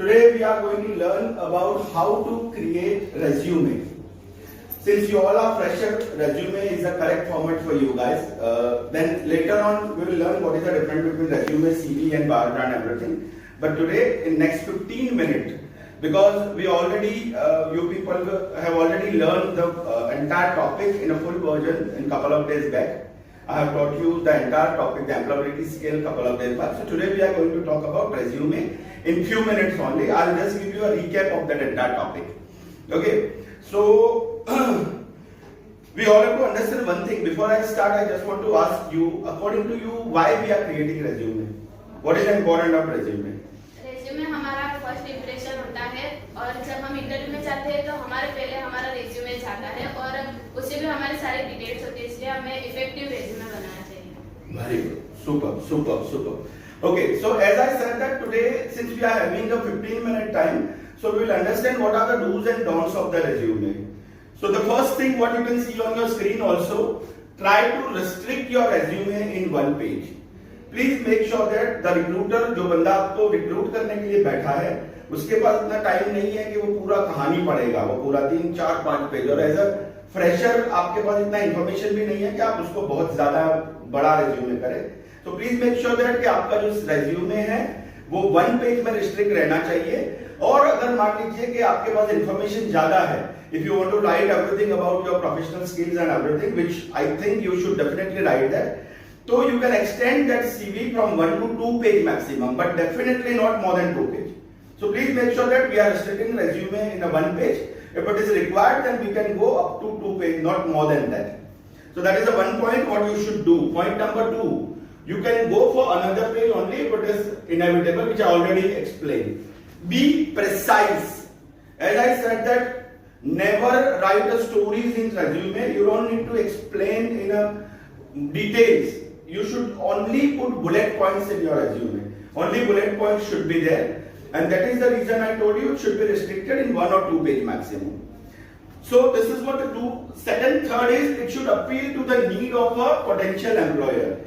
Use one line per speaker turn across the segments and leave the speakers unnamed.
Today we are going to learn about how to create resume. Since you all are fresher, resume is the correct format for you guys. Then later on we will learn what is the difference between resume, CV and bar and everything. But today in next 15 minutes, because we already, you people have already learned the entire topic in a full version in couple of days back. I have taught you the entire topic, the employability scale, couple of days back. So today we are going to talk about resume in few minutes only. I'll just give you a recap of that entire topic. Okay, so we all have to understand one thing. Before I start, I just want to ask you, according to you, why we are creating resume? What is the importance of resume?
Resume हमारा first impression होता है और जब हम interview में जाते हैं तो हमारे पहले हमारा रेज्यूमे जाता है और उससे भी हमारी सारी डिटेल्स होती है, इसलिए हमें इफेक्टिव रेज्यूमे बनाना चाहिए.
Very good. Super. Okay, so as I said that today, since we are having a 15-minute time, so we will understand what are the do's and don'ts of the resume. So the first thing what you can see on your screen also, try to restrict your resume in one page. Please make sure that the recruiter जो बंदा आपको recruit करने के लिए बैठा है उसके पास इतना टाइम नहीं है कि वो पूरा कहानी पढ़ेगा, वो पूरा 3, 4, 5 पेज, और एज अ फ्रेशर आपके पास इतना इंफॉर्मेशन भी नहीं है कि आप उसको बहुत ज्यादा बड़ा रेज्यूमे करें. तो प्लीज मेक श्योर दैट कि आपका जो रेज्यूमे है वो 1 पेज में रिस्ट्रिक्ट रहना चाहिए. और अगर मान लीजिए कि आपके पास इंफॉर्मेशन ज्यादा है, if you want to write everything about your professional skills and everything, which I think you should definitely write that, so you can extend that CV from 1 to 2 page maximum, but definitely not more than 2 page. So please make sure that we are restricting resume in a 1 page. If it is required, then we can go up to 2 page, not more than that. So that is the one point what you should do. Point number 2, you can go for another page only if it is inevitable, which I already explained. Be precise. As I said that never write the stories in resume. You don't need to explain in a details. You should only put bullet points in your resume. Only bullet points should be there, and that is the reason I told you it should be restricted in 1 or 2 page maximum. So this is what to do. Second, third is it should appeal to the need of a potential employer.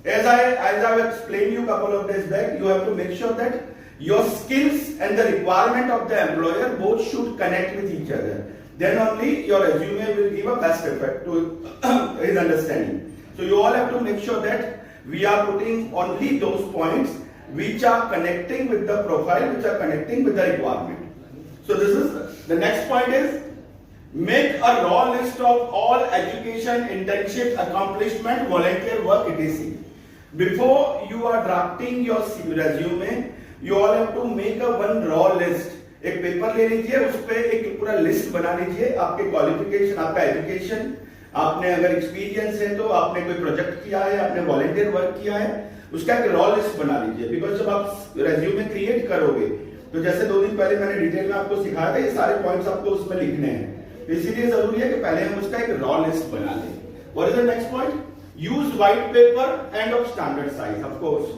As I have explained you a couple of days back, you have to make sure that your skills and the requirement of the employer both should connect with each other. Then only your resume will give a best effect to his understanding. So you all have to make sure that we are putting only those points which are connecting with the profile, which are connecting with the requirement. So this is the next point is make a raw list of all education, internship, accomplishment, volunteer work, etc. Before you are drafting your resume, you all have to make a one raw list. एक paper ले लीजिए, उस पे एक पूरा list बना लीजिए, आपके क्वालिफिकेशन, आपका एजुकेशन, आपने अगर एक्सपीरियंस है तो आपने कोई प्रोजेक्ट किया है, आपने वॉलंटियर वर्क किया है, उसका एक रॉ लिस्ट बना लीजिए. बिकॉज जब आप रेज्यूमे क्रिएट करोगे तो जैसे 2 दिन पहले मैंने डिटेल में आपको सिखाया था, ये सारे पॉइंट्स आपको उसमें लिखने हैं. इसीलिए जरूरी है कि पहले हम उसका एक रॉ लिस्ट बना लें. What is the next point? Use white paper end of standard size. Of course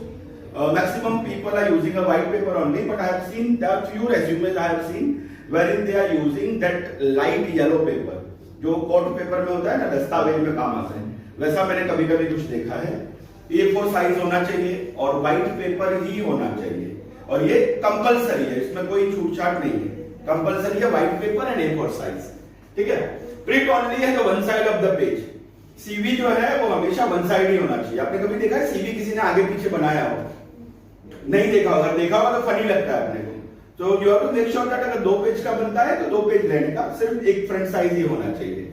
maximum people are using a white paper only, but I have seen there are few resumes I have seen wherein they are using that light yellow paper, जो court paper में होता है ना, दस्तावेज में काम आता है, वैसा मैंने कभी कभी कुछ देखा है. A4 साइज होना चाहिए और व्हाइट पेपर ही होना चाहिए, और ये कंपलसरी है, इसमें कोई छूटछाट नहीं है. कंपलसरी है white paper and A4 size. ठीक है. प्रिंट ओनली है तो one side of the page. CV जो है वो हमेशा वन साइड ही होना चाहिए. आपने कभी देखा है सीवी किसी ने आगे पीछे बनाया हो? नहीं देखा होगा. देखा होगा तो फनी लगता है अपने को. तो you have to make sure that अगर 2 पेज का बनता है तो 2 पेज लेने का, सिर्फ एक फ्रंट साइज ही होना चाहिए.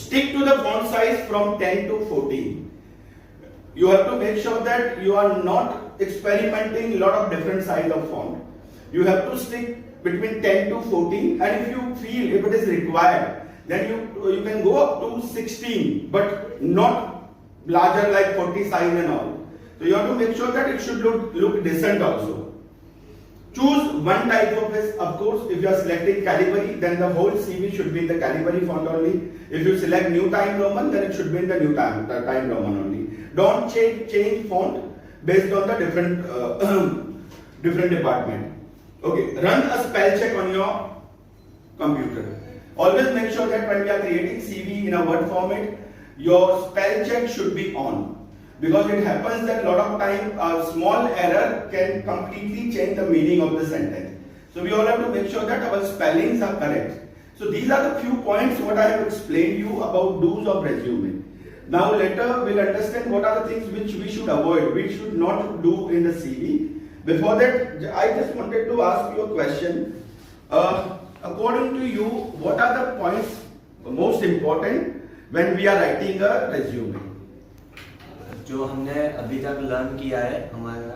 Stick to the font size from 10 to 14. You have to make sure that you are not experimenting lot of different size of font. You have to stick between 10 to 14, and if you feel if it is required, then you can go up to 16, but not larger like 40 size and all. So you have to make sure that it should look decent also. Choose one type of this. Of course, if you are selecting Calibri, then the whole CV should be in the Calibri font only. If you select New Time Roman, then it should be in the New Time Roman only. Don't change font based on the different department. Okay, run a spell check on your computer. Always make sure that when we are creating CV in a Word format, your spell check should be on. because it happens that lot of time a small error can completely change the meaning of the sentence. So we all have to make sure that our spellings are correct. So these are the few points what I have explained you about do's of resume. Now later we'll understand what are the things which we should avoid, we should not do in the CV. Before that, I just wanted to ask you a question. According to you, what are the points most important when we are writing a resume?
जो हमने अभी तक learn किया है हमारा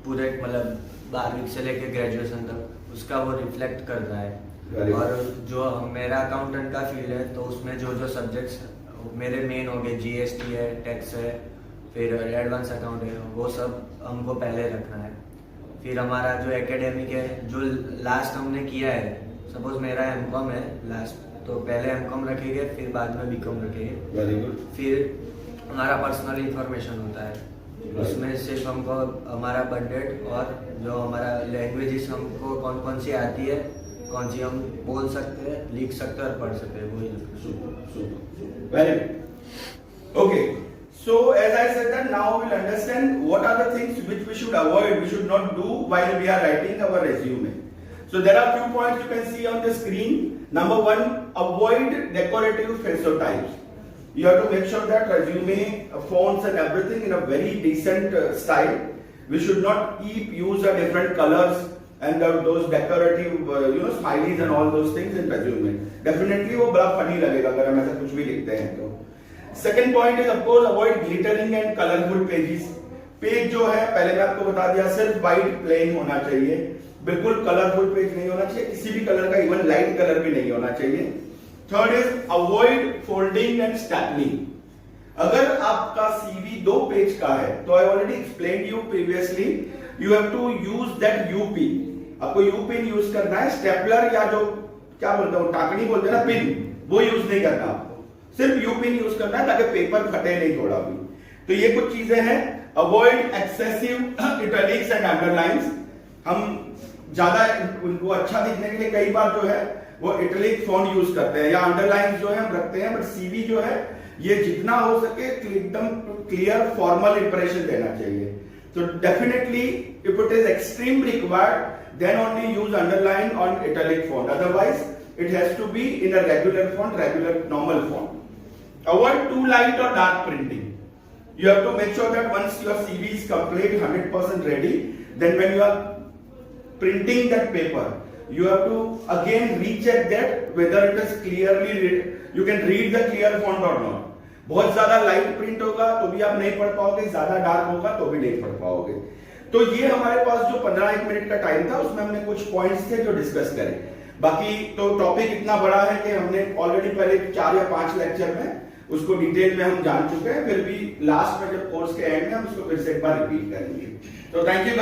पूरे मतलब 12वीं से लेकर ग्रेजुएशन तक, उसका वो रिफ्लेक्ट करता है। और जो मेरा अकाउंटेंट का फील्ड है तो उसमें जो जो सब्जेक्ट्स मेरे मेन हो गए, जीएसटी है, टैक्स है, फिर एडवांस अकाउंट है, वो सब हमको पहले रखना है। फिर हमारा जो एकेडमिक है, जो लास्ट हमने किया है, सपोज मेरा एमकॉम है लास्ट, तो पहले एमकॉम रखेंगे, फिर बाद में बीकॉम रखेंगे।
Very good.
फिर हमारा पर्सनल इंफॉर्मेशन होता है, उसमें सिर्फ हमको हमारा बर्थ डेट और जो हमारा लैंग्वेजेस हमको कौन कौन सी आती है, कौन सी हम बोल सकते हैं, लिख सकते हैं और पढ़ सकते हैं, वही।
Very good. Okay. So as I said that now we'll understand what are the things which we should avoid, we should not do while we are writing our resume. So there are few points you can see on the screen. Number one, avoid decorative faceotypes. You have to make sure that resume fonts and everything in a very decent style. We should not use different colors and those decorative smileys and all those things in resume. Definitely वो बड़ा funny लगेगा अगर हम ऐसा कुछ भी लिखते हैं तो. Second point is of course avoid glittering and colorful pages. Page जो है पहले मैं आपको बता दिया सिर्फ white plain होना चाहिए, बिल्कुल कलरफुल पेज नहीं होना चाहिए, किसी भी कलर का इवन लाइट कलर भी नहीं होना चाहिए. Third is avoid folding and stapling. अगर आपका सीवी 2 पेज का है तो I already explained you previously, you have to use that UP. आपको यू पिन यूज करना है, स्टेपलर या जो क्या बोलते हैं टाकनी बोलते हैं ना पिन, वो यूज नहीं करना आपको, सिर्फ यू पिन यूज करना है ताकि पेपर फटे नहीं थोड़ा भी. तो ये कुछ चीजें हैं. Avoid excessive italics and underlines. हम ज्यादा उनको अच्छा दिखने के लिए कई बार जो है वो इटैलिक फॉन्ट यूज करते हैं या अंडरलाइन जो है हम रखते हैं, बट सीवी जो है ये जितना हो सके एकदम क्लियर फॉर्मल इंप्रेशन देना चाहिए. So definitely if it is extremely required then only use underline on italic font, otherwise it has to be in a regular font, regular normal font. Avoid too light or dark printing. You have to make sure that once your CV is complete 100% ready, then when you are printing that paper you have to again recheck that whether it is clearly you can read the clear font or not. बहुत ज्यादा light print होगा तो भी आप नहीं पढ़ पाओगे, ज्यादा डार्क होगा तो भी नहीं पढ़ पाओगे. तो ये हमारे पास जो 15-1 मिनट का टाइम था उसमें हमने कुछ पॉइंट्स थे जो डिस्कस करे. बाकी तो टॉपिक इतना बड़ा है कि हमने ऑलरेडी पहले 4 या 5 लेक्चर में उसको डिटेल में हम जान चुके हैं, फिर भी लास्ट में जब कोर्स के एंड में हम उसको फिर से एक बार रिपीट करेंगे. तो थैंक यू.